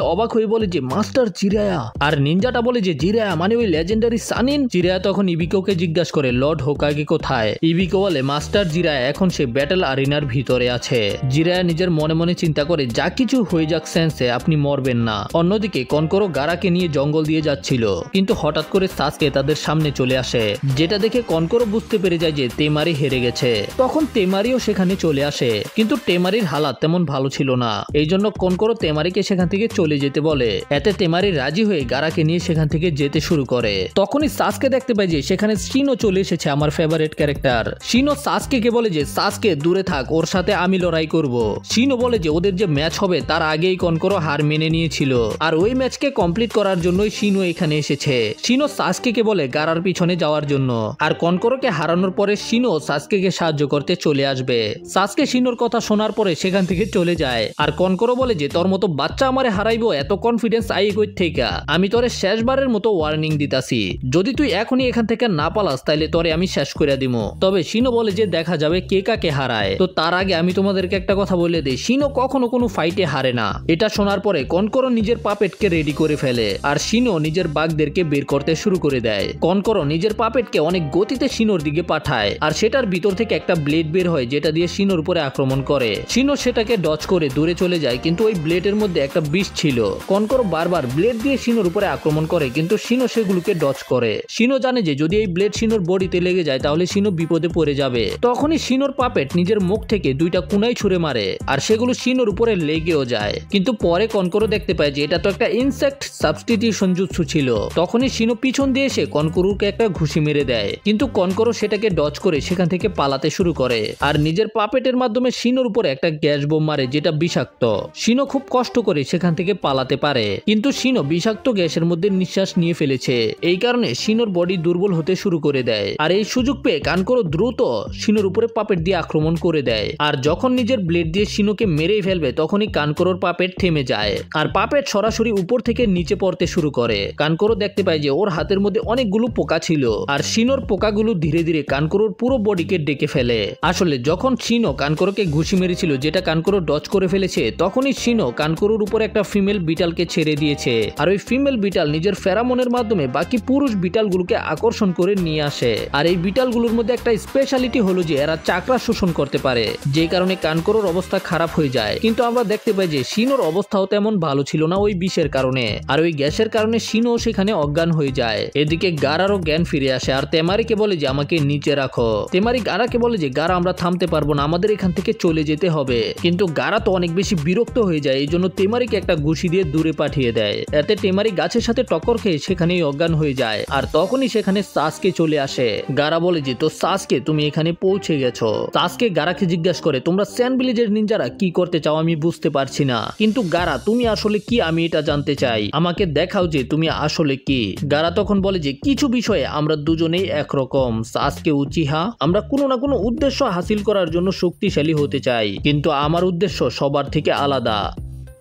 অবাক হয়ে বলে যে মাস্টার জিরায়া। আর নিনজাটা বলে যে জিরায়া মানে ওই লেজেন্ডারি সানিন। জিরায়া তখন ইবিকোকে জিজ্ঞাসা করে লর্ড হোকাগে কোথায়? ইবিকো বলে মাস্টার জিরায়া এখন সে ব্যাটল আরিনার ভিতরে আছে। জিরায়া নিজের মনে মনে চিন্তা করে যা কিছু হয়ে যাক সেন্সে আপনি মরবেন না। অন্যদিকে কনকরো গারাকে নিয়ে জঙ্গল দিয়ে যাচ্ছিল, কিন্তু হঠাৎ করে সাসকে তাদের সামনে চলে আসে, যেটা দেখে কনকরো বুঝতে পেরে যায় যে তেমারি হেরে গেছে। তখন তেমারিও সেখানে চলে আসে, কিন্তু তেমারির হালাত তেমন ভালো ছিল না। এই জন্য কনকরো তেমারিকে সেখান থেকে চলে যেতে বলে। এতে তেমারি রাজি হয়ে গারাকে নিয়ে সেখান থেকে যেতে শুরু করে। তখনই সাসকে দেখতে পাই যে সেখানে শিনো চলে এসেছে, আমার ফেভারিট ক্যারেক্টার। শিনো সাসকে কে বলে যে সাসকে দূরে থাক, ওর সাথে আমি লড়াই করব। শিনো বলে যে ওদের যে ম্যাচ হবে তার আগেই কনকরো হার মেনে নিয়েছিল, আর ওই ম্যাচকে কমপ্লিট করার জন্যই শিনো এখানে এসেছে। শিনো সাসকে কে বলে গারার পিছনে যাওয়ার জন্য, আর কনকরোকে হারানোর পরে শিনো সাসকে কে সাহায্য করতে চলে আসবে। সাসকে শিনোর কথা শোনার পরে সেখান থেকে চলে যায়। আর কনকরো বলে যে তোর মতো বাচ্চা আমারে হারাইবো, এত কনফিডেন্স আই কই থেকে? আমি তোরে শেষবারের মতো ওয়ার্নিং দিতাছি, যদি তুই এখনই এখান থেকে না পালাস তাইলে তোরে আমি শেষ করে দিমো। তবে শিনো বলে যে দেখা যাবে কে কাকে হারায়। তো তার আগে আমি তোমাদেরকে একটা কথা বলে দিই, শিনো কখনো কোনো ফাইটে হারে না। এটা শোনার পরে কনকরো নিজের পাপেটকে রেডি করে ফেলে আর শিনো নিজের বাঘদেরকে বের করতে শুরু করে দেয়। কনকরো নিজের পাপেটকে অনেক গতিতে শিনোর দিকে পাঠায় আর সেটার ভিতর থেকে একটা ব্লেড বের হয় যেটা দিয়ে শিনোর উপরে আক্রমণ করে। শিনো সেটাকে ডজ করে দূরে চলে যায়, কিন্তু ওই ব্লেডের মধ্যে একটা বিষ ছিল। কনকরো বারবার ব্লেড দিয়ে শিনোর উপরে আক্রমণ করে, কিন্তু শিনো সেগুলোকে ডজ করে। শিনো জানে যে যদি এই ব্লেড শিনোর বডিতে লেগে যায় তাহলে শিনো বিপদে পড়ে যাবে। তখনই শিনোর পাপেট নিজের মুখ থেকে দুইটা কুনাই ছুঁড়ে মারে আর সেগুলো শিনোর উপরে লেগেও যায়। কিন্তু পরে কনকরো দেখতে পায় যে এটা তো একটা ইনসেক্ট সাবস্টিটিউশন জুৎসু ছিল। তখনই শিনো পিছন দিয়ে এসে কনকরোকে একটা ঘুষি মেরে দেয়, কিন্তু কনকরো সেটাকে ডজ করে সেখান থেকে পালাতে শুরু করে আর নিজের পাপেটের মাধ্যমে শিনোর উপরে একটা গ্যাস বোম মারে যেটা বিষাক্ত। শিনো খুব কষ্ট করে সেখান থেকে পালাতে পারে, কিন্তু শিনো বিষাক্ত গ্যাসের মধ্যে নিঃশ্বাস নিয়ে ফেলেছে। এই কারণে শিনোর বডি দুর্বল হতে শুরু করে দেয় আর এই সুযোগ পেয়ে কানকরো দ্রুত শিনোর উপরে পাপেট দিয়ে আক্রমণ করে দেয়। আর যখন নিজের ব্লেড দিয়ে শিনোকে মেরেই ফেলবে তখনই কানকরোর পাপেট থেমে যায় আর পাপেট সরাসরি উপর থেকে নিচে পড়তে শুরু করে। কানকরো দেখতে পায় যে ওর হাতের মধ্যে অনেকগুলো পোকা ছিল আর শিনোর পোকাগুলো ধীরে ধীরে কানকরোর পুরো বডিকে ডেকে ফেলে। আসলে যখন শিনো কানকরোকে ঘুষি মেরেছিল যেটা কানকরো ডজ করে ফেলেছে, তখনই শিনো কানকরোর উপর একটা ফিমেল বিটালকে ছেড়ে দিয়েছে আর ওই ফিমেল বিটাল নিজের ফেরামনের মাধ্যমে বাকি পুরুষ বিটালগুলোকে আকর্ষণ করে নিয়ে আসে। আর এই বিটালগুলোর মধ্যে একটা স্পেশালিটি হলো যে এরা চাকরা শোষণ করতে পারে, যে কারণে কানকরোর অবস্থা খারাপ হয়ে যায়। কিন্তু আমরা দেখতে পাই যে শিনোর অবস্থাও তেমন ভালো ছিল না ওই বিষের কারণে, আর ওই গ্যাসের কারণে শিনো সেখানে অজ্ঞান হয়ে যায়। এদিকে গারারও জ্ঞান ফিরে আসে আর তেমারিকে বলে যে আমাকে নিচে রাখো। তেমারি গারাকে বলে যে গারা আমরা থামতে পারবো না, আমাদের এখান থেকে চলে যেতে হবে। কিন্তু গারা তো অনেক বেশি বিরক্ত হয়ে যায়, এই জন্য তেমারিকে একটা ঘুষি দিয়ে দূরে পাঠিয়ে দেয়। এতে তেমারি গাছের সাথে টক্কর খেয়ে সেখানেই অজ্ঞান হয়ে যায় আর তখনই সেখানে সাসকে চলে আসে। গারা বলে যে তো সাসকে তুমি এখানে পৌঁছে গেছো। সাসকে গারাকে জিজ্ঞাসা করে তোমরা স্যান্ড ভিলেজের নিনজারা কি করতে চাও আমি বুঝতে পারছি না, কিন্তু গারা তুমি আসলে কি আমি এটা জানতে চাই, আমাকে দেখাও যে তুমি আসলে কি। গারা তখন বলে যে কিছু বিষয়ে আমরা দুজনেই একরকম সাসকে উচিহা, আমরা কোনো না কোনো উদ্দেশ্য হাসিল করার জন্য শক্তিশালী হতে চাই, কিন্তু আমার উদ্দেশ্য সবার থেকে আলাদা।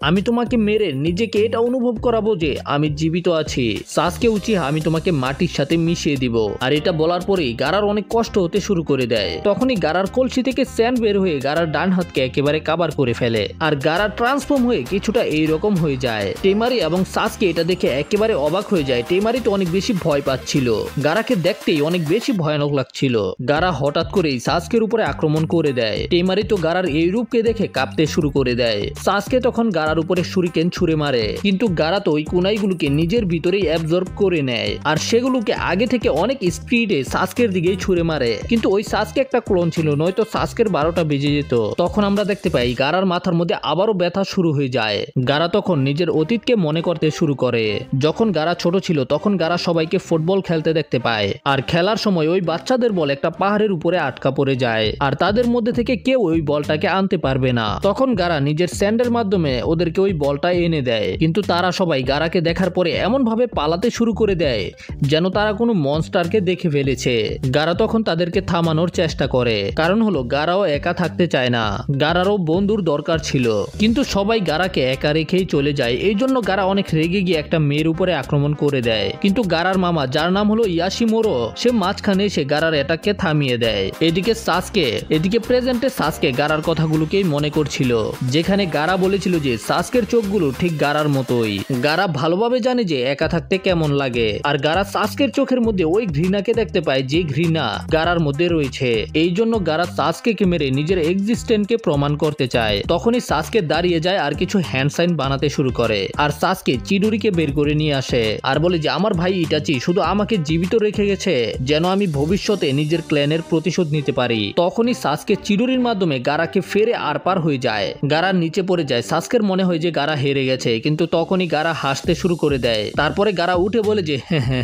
আমি তোমাকে মেরে নিজেকে এটা অনুভব করাবো যে আমি জীবিত আছি। সাসকে উচিহা আমি তোমাকে মাটির সাথে মিশিয়ে দিব। আর এটা বলার পরেই গারার অনেক কষ্ট হতে শুরু করে দেয়। তখনই গারার কলসি থেকে স্যান্ড বের হয়ে গারার ডান হাতকে একেবারে কাবার করে ফেলে আর গারা ট্রান্সফর্ম হয়ে কিছুটা এইরকম হয়ে যায়। টেমারি এবং সাসকে এটা দেখে একেবারে অবাক হয়ে যায়। টেমারি তো অনেক বেশি ভয় পাচ্ছিল, গারাকে দেখতেই অনেক বেশি ভয়ানক লাগছিল। গারা হঠাৎ করেই সাসকের উপরে আক্রমণ করে দেয়। টেমারি তো গারার এই রূপকে দেখে কাঁপতে শুরু করে দেয়। সাসকে তখন গারার উপরে শুরিকেন ছুঁড়ে মারে, কিন্তু গারা তো ওই কুনাইগুলোকে নিজের ভিতরেই অ্যাবজর্ব করে নেয় আর সেগুলোকে আগে থেকে অনেক স্পিডে সাসকের দিকেই ছুঁড়ে মারে। কিন্তু ওই সাসকে একটা ক্লোন ছিল, নয়তো সাসকের 12টা বেজে যেত। তখন আমরা দেখতে পাই গারার মাথার মধ্যে আবারও ব্যথা শুরু হয়ে যায়। গারা তখন নিজের অতীতকে মনে করতে শুরু করে। যখন গারা ছোট ছিল তখন গারা সবাইকে ফুটবল খেলতে দেখতে পায় আর খেলার সময় ওই বাচ্চাদের বল একটা পাহাড়ের উপরে আটকা পড়ে যায় আর তাদের মধ্যে থেকে কেউ ওই বলটাকে আনতে পারবে না। তখন গারা নিজের স্যান্ডের মাধ্যমে ওদেরকে ওই বলটা এনে দেয়, কিন্তু তারা সবাই গারাকে দেখার পরে এমন ভাবে পালাতে শুরু করে দেয় যেন তারা কোনো মনস্টারকে দেখে ফেলেছে। গারা তখন তাদেরকে থামানোর চেষ্টা করে, কারণ হলো গারাও একা থাকতে চায় না, গারারও বন্ধুর দরকার ছিল। কিন্তু সবাই গারাকে একা রেখেই চলে যায়। এই জন্য গারা অনেক রেগে গিয়ে একটা মেয়ের উপরে আক্রমণ করে দেয়, কিন্তু গারার মামা যার নাম হলো ইয়াশিমোরো সে মাঝখানে এসে গারার অ্যাটাককে থামিয়ে দেয়। এদিকে প্রেজেন্টে সাসকে গারার কথাগুলোকেই মনে করছিল, যেখানে গারা বলেছিল যে সাসকের চোখগুলো ঠিক গারার মতোই। গারা ভালোভাবে জানে যে একা থাকতে কেমন লাগে, আর গারা সাসকের চোখের মধ্যে ওই ঘৃণাকে দেখতে পায় যে ঘৃণা গারার মধ্যে রয়েছে। এই জন্য গারা সাসকে মেরে নিজের এক্সিস্টেন্সকে প্রমাণ করতে চায়। তখনই সাসকে দাঁড়িয়ে যায় আর কিছু হ্যান্ড সাইন বানাতে শুরু করে আর সাসকে চিডুরিকে বের করে নিয়ে আসে আর বলে যে আমার ভাই ইটাচি শুধু আমাকে জীবিত রেখে গেছে যেন আমি ভবিষ্যতে নিজের ক্ল্যানের প্রতিশোধ নিতে পারি। তখনই সাসকে চিডুরির মাধ্যমে গারাকে ফেরে আর পার হয়ে যায়। গারা নিচে পড়ে যায়। সাসকের মনে হয় যে গারা হেরে গেছে, কিন্তু তখনই গারা হাসতে শুরু করে দেয়। তারপরে গারা উঠে বলে যে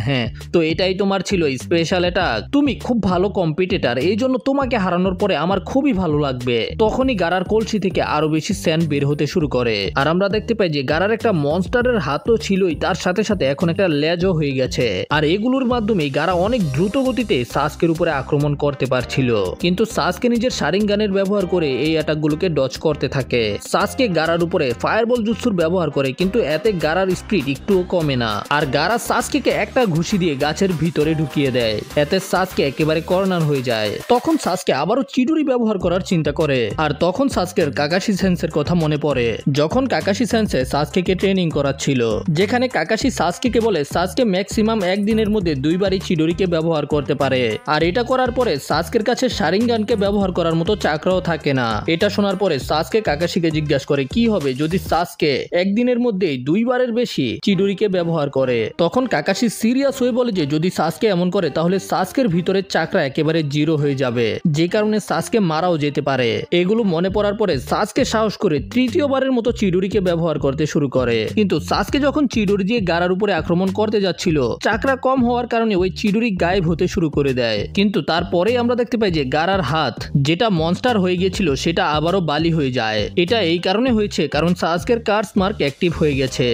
হ্যাঁ তো এটাই তোমার ছিল স্পেশাল অ্যাটাক, তুমি খুব ভালো কম্পিটিটর, এই জন্য তোমাকে হারানোর পরে আমার খুবই ভালো লাগবে। তখনই গারার কলসি থেকে আরো বেশি স্যান্ড বের হতে শুরু করে আর আমরা দেখতে পাই যে গারার একটা মনস্টারের হাতও ছিলই, তার সাথে সাথে এখন একটা লেজও হয়ে গেছে। আর এগুলোর মাধ্যমে গারা অনেক দ্রুত গতিতে সাসকের উপরে আক্রমণ করতে পারছিল, কিন্তু সাসকে নিজের শারিঙ্গানের ব্যবহার করে এই অ্যাটাকগুলোকে ডজ করতে থাকে। সাসকে গারার উপরে ফায়ারবল জুৎসুর ব্যবহার করে, কিন্তু এতে গারার স্পিড একটুও কমে না। আর গারা সাসকেকে একটা ঘুষি দিয়ে গাছের ভিতরে ঢুকিয়ে দেয়, এতে সাসকে একেবারে কর্নার হয়ে যায়। তখন সাসকে আবারও চিডুরি ব্যবহার করার চিন্তা করে, আর তখন সাসকের কাকাশি সেন্সের কথা মনে পড়ে, যখন কাকাশি সেন্সে সাসকেকে ট্রেনিং করাচ্ছিল, যেখানে কাকাশি সাসকেকে বলে সাসকে ম্যাক্সিমাম একদিনের মধ্যে 2 বারই চিডুরিকে ব্যবহার করতে পারে। আর এটা করার পরে সাসকের কাছে শারিঙ্গানকে ব্যবহার করার মতো চাকরাও থাকে না। এটা শোনার পরে সাসকে কাকাশিকে জিজ্ঞাসা করে কি হবে যদি সাসকে একদিনের মধ্যেই 2 বারের বেশি চিডুরিকে ব্যবহার করে। তখন কাকাশি সিরিয়াস হয়ে বলে যে যদি সাসকে এমন করে তাহলে সাসকের ভিতরের চাকরা একেবারে 0 হয়ে যাবে, যে কারণে সাসকে মারাও যেতে পারে। এগুলো মনে পড়ার পরে সাসকে সাহস করে তৃতীয়বারের মতো চিডুরিকে ব্যবহার করতে শুরু করে। কিন্তু সাসকে যখন চিডুরি দিয়ে গারার উপরে আক্রমণ করতে যাচ্ছিল, চাকরা কম হওয়ার কারণে ওই চিডুরি গায়েব হতে শুরু করে দেয়। কিন্তু তারপরেই আমরা দেখতে পাই যে গারার হাত যেটা মনস্টার হয়ে গিয়েছিল সেটা আবারও বালি হয়ে যায়। এটা এই কারণে হয়েছে কারণ সাসকের কার্স মার্ক অ্যাক্টিভ হয়ে গেছে,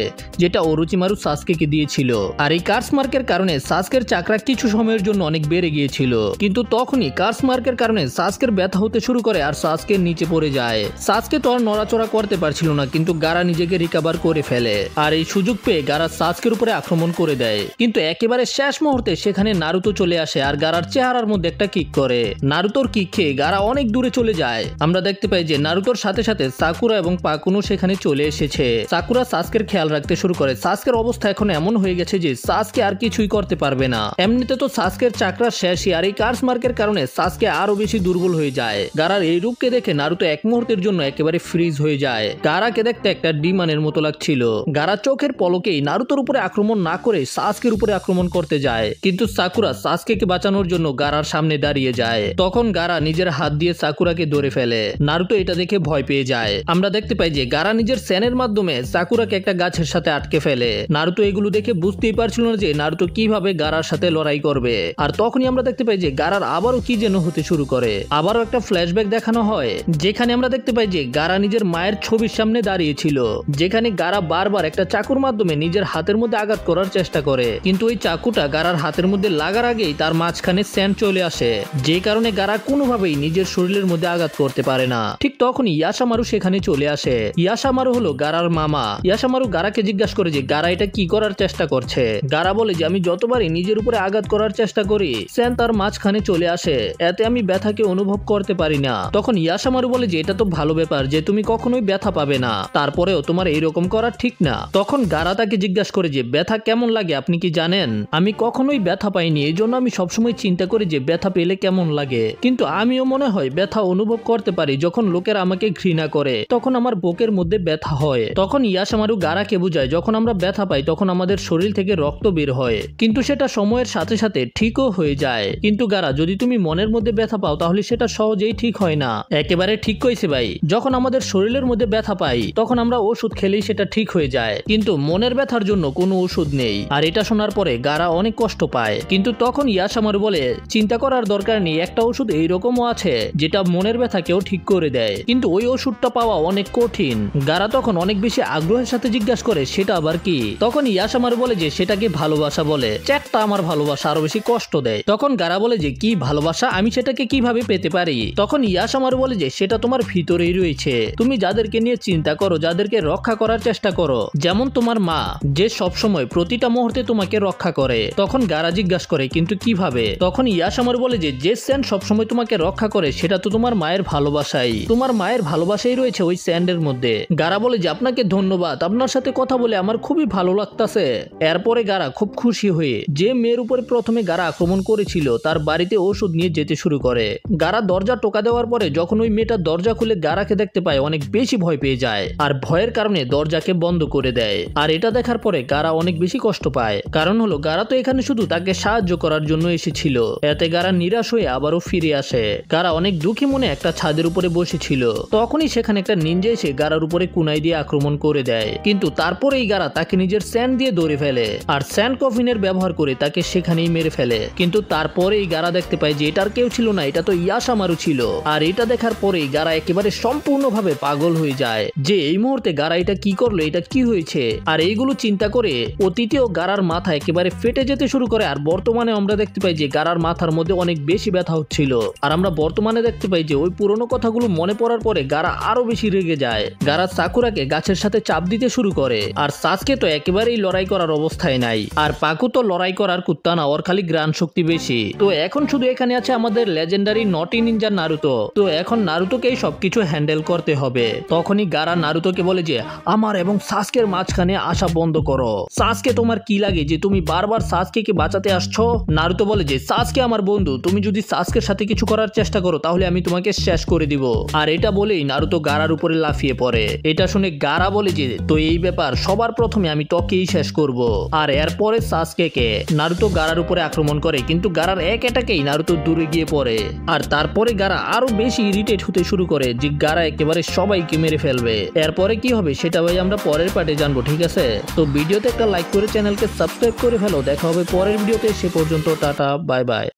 যেটা ওরোচিমারু সাসকেকে দিয়েছিল। আর এই কার্স মার্কের কারণে সাসকের চাকরা কিছু সময়ের জন্য অনেক বেড়ে গিয়েছিল, কিন্তু তখনই কার্স মার্কের কারণে সাসকের ব্যথা হতে শুরু করে আর সাসকে নিচে পড়ে যায়। সাসকে তো আর নড়াচড়া করতে পারছিল না, কিন্তু গারা নিজেকে রিকভার করে ফেলে। আর এই সুযোগ পেয়ে গারা সাসকের উপরে আক্রমণ করে দেয়, কিন্তু একেবারে শেষ মুহূর্তে সেখানে নারুতো চলে আসে আর গারার চেহারার মধ্যে একটা কিক করে। নারুতোর কিক খেয়ে গারা অনেক দূরে চলে যায়। আমরা দেখতে পাই যে নারুতোর সাথে সাথে সাকুরা এবং পাকুনো সেখানে চলে এসেছে। সাকুরা সাসকের খেয়াল রাখতে শুরু করে। সাসকের অবস্থা এখন এমন হয়ে গেছে যে সাসকে আর কিছুই করতে পারবে না। এমনিতে তো সাসকের চাকরা শেষই, আর এই কার্স মার্কের কারণে সাসকে আরো বেশি দুর্বল হয়ে যায়। গারার এই রূপকে দেখে নারুতো এক মুহূর্তের জন্য একেবারে ফ্রিজ হয়ে যায়। গারাকে দেখতে একটা ডিমানের মতো লাগছিল। গারা চোখের পলকেই নারুতোর উপরে আক্রমণ না করে সাসকের উপরে আক্রমণ করতে যায়, কিন্তু সাকুরা সাসকেকে বাঁচানোর জন্য গারার সামনে দাঁড়িয়ে যায়। তখন গারা নিজের হাত দিয়ে সাকুরাকে ধরে ফেলে। নারুতো এটা দেখে ভয় পেয়ে যায়। আমরা দেখতে পাই যে গারা নিজের সেনের মাধ্যমে সাকুরাকে একটা গাছের সাথে আটকে ফেলে। নারুতো এগুলো দেখে বুঝতেই পারছিল না যে নারুতো কিভাবে গারার সাথে লড়াই করবে। আর তখনই আমরা দেখতে পাই যে গারার আবারও কি যেন হতে শুরু করে। আবারও একটা ফ্ল্যাশব্যাক দেখানো হয়, যেখানে আমরা দেখতে পাই যে গারা নিজের মায়ের ছবির সামনে দাঁড়িয়েছিল, যেখানে গারা বারবার একটা চাকুর মাধ্যমে নিজের হাতের মধ্যে আঘাত করার চেষ্টা করে, কিন্তু ওই চাকুটা গারার হাতের মধ্যে লাগার আগেই তার মাঝখানে স্যান্ড চলে আসে, যে কারণে গারা কোনোভাবেই নিজের শরীরের মধ্যে আঘাত করতে পারে না। ঠিক তখনই ইয়াসামারু সেখানে চলে আসে। ইয়াসামারু হলো গারার মামা। ইয়াসামারু গারাকে জিজ্ঞাসা করে যে গারা এটা কি করার চেষ্টা করছে। গারা বলে যে আমি যতবারই নিজের উপরে আঘাত করার চেষ্টা করি স্যান তার মাঝখানে চলে আসে, এতে আমি ব্যথাকে অনুভব করতে পারি না। তখন ইয়াসামারু বলে যে এটা তো ভালো ব্যাপার যে তুমি কখনোই ব্যথা পাবে না, তারপরেও তোমার এইরকম করা ঠিক না। তখন গারা তাকে জিজ্ঞাসা করে যে ব্যথা কেমন লাগে আপনি কি জানেন? আমি কখনোই ব্যথা পাইনি, এই জন্য আমি সবসময় চিন্তা করি যে ব্যথা পেলে কেমন লাগে, কিন্তু আমিও মনে হয় ব্যথা অনুভব করতে পারি যখন লোকেরা আমাকে ঘৃণা করে, তখন আমার বুকের মধ্যে ব্যথা হয়। তখন ইয়াসামারু গারাকে বুঝায় যখন আমরা ব্যথা পাই তখন আমাদের শরীর থেকে রক্ত বের হয়, কিন্তু সেটা সময়ের সাথে সাথে ঠিকও হয়ে যায়। কিন্তু গারা যদি তুমি মনের মধ্যে ব্যথা পাও তাহলে সেটা সহজেই ঠিক হয় না। একেবারে ঠিক কইছে ভাই, যখন আমাদের শরীরের মধ্যে ব্যথা পাই তখন আমরা ওষুধ খেলেই সেটা ঠিক হয়ে যায়, কিন্তু মনের ব্যথার জন্য কোনো ওষুধ নেই। আর এটা শোনার পরে গারা অনেক কষ্ট পায়, কিন্তু তখন ইয়াসামারু বলে চিন্তা করার দরকার নেই, একটা ওষুধ এইরকমও আছে যেটা মনের ব্যথাকেও ঠিক করে দেয়, কিন্তু ওই ওষুধটা পাওয়া অনেক কঠিন। গারা তখন অনেক বেশি আগ্রহের সাথে জিজ্ঞাসা করে সেটা আবার কি? তখন ইয়াসামারু বলে যে সেটাকে ভালোবাসা বলে। চ্যাটটা আমার ভালোবাসা আরো বেশি কষ্ট দেয়। তখন গারা বলে যে কি ভালোবাসা, আমি সেটাকে কিভাবে পেতে পারি? তখন ইয়াসামারু বলে যে সেটা তোমার ভিতরেই রয়েছে, তুমি যাদেরকে নিয়ে চিন্তা করো, যাদেরকে রক্ষা করার চেষ্টা করো, যেমন তোমার মা যে সবসময় প্রতিটা মুহূর্তে তোমাকে রক্ষা করে। তখন গারা জিজ্ঞাসা করে কিন্তু কিভাবে? তখন ইয়াসামারু বলে যে স্যান্ড সবসময় তোমাকে রক্ষা করে সেটা তো তোমার মায়ের ভালোবাসাই, তোমার মায়ের ভালোবাসাই রয়েছে ওই স্যান্ডের মধ্যে। গারা বলে যে আপনাকে ধন্যবাদ, আপনার সাথে কথা বলে আমার খুবই ভালো লাগতাছে। এরপরে গারা খুব খুশি হয়ে যে মেয়ের উপরে প্রথমে গারা আক্রমণ করেছিল তার বাড়িতে ওষুধ নিয়ে যেতে শুরু করে। গারা দরজা টোকা দেওয়ার পরে যখন ওই মেয়েটা দরজা খুলে গারাকে দেখতে পায় অনেক বেশি ভয় পেয়ে যায়, আর ভয়ের কারণে দরজাকে বন্ধ করে দেয়। আর এটা দেখার পরে গারা অনেক বেশি কষ্ট পায়, কারণ হলো গারা তো এখানে শুধু তাকে সাহায্য করার জন্য এসেছিল। এতে গারা নিরাশ হয়ে আবারও ফিরে আসে। গারা অনেক দুঃখী মনে একটা ছাদের উপরে বসেছিল, তখনই সেখানে একটা নিনজা এসে গারার উপরে কুনাই দিয়ে আক্রমণ করে দেয়, কিন্তু তারপরেই গারা তাকে নিজের স্যান্ড দিয়ে ধরে ফেলে আর স্যান্ড কফিনের ব্যবহার করে তাকে সেখানেই মেরে ফেলে। কিন্তু তারপরেই গারা দেখতে পায় যে এটার কেউ ছিল না, এটা তো ইয়াসামারু ছিল। আর এটা দেখার পরেই গারা একেবারে সম্পূর্ণভাবে পাগল হয়ে যায় যে এই মুহূর্তে গারা এটা কি করলো, এটা কি হয়েছে। আর এইগুলো চিন্তা করে অতীতেও গারার মাথা একেবারে ফেটে যেতে শুরু করে। আর বর্তমানে আমরা দেখতে পাই যে গারার মাথার মধ্যে অনেক বেশি ব্যথা হচ্ছিল। আর আমরা বর্তমানে দেখতে পাই যে ওই পুরনো কথাগুলো মনে পড়ার পরে গারা আরো বেশি রেগে যায়। গারা সাকুরাকে গাছের সাথে চাপ দিতে শুরু করে। আর সাসকে তো একেবারেই লড়াই করার অবস্থায় নাই, আর পাকু তো লড়াই করার কুত্তা না, ওর খালি গ্রান শক্তি বেশি। তো এখন শুধু এখানে আছে আমাদের লেজেন্ডারি নটি নিনজা নারুতো। তো এখন নারুতোকেই সবকিছু হ্যান্ডেল করতে হবে। তখনই গারা নারুতোকে বলে যে আমার এবং সাসকের মাঝখানে আসা বন্ধ করো। সাসকে তোমার কি লাগে যে তুমি বারবার সাসকে কে বাঁচাতে আসছো? নারুতো বলে যে সাসকে আমার বন্ধু, তুমি যদি সাসকের সাথে কিছু করার চেষ্টা করো তাহলে আমি তোমাকে শেষ করে দিব। আর এটা বলেই নারুতো গারার উপরে লাফিয়ে পড়ে। এটা শুনে গারা বলে যে তো এই ব্যাপার, সবার প্রথমে আমি তোকেই শেষ করব। আর এরপরে সাসকে কে নারুতো গারার উপরে আক্রমণ করে, কিন্তু গারার এক এটাকেই নারুতো দূরে গিয়ে পড়ে। আর তারপরে গারা আরো বেশি ইরিটেট হতে শুরু করে যে গারা একেবারে সবাইকে মেরে ফেলবে। এরপরে কি হবে সেটা ভাই আমরা পরের পার্টে জানবো, ঠিক আছে? তো ভিডিওতে একটা লাইক করে চ্যানেলকে সাবস্ক্রাইব করে ফেলো। দেখা হবে পরের ভিডিওতে, সে পর্যন্ত টাটা বাই বাই।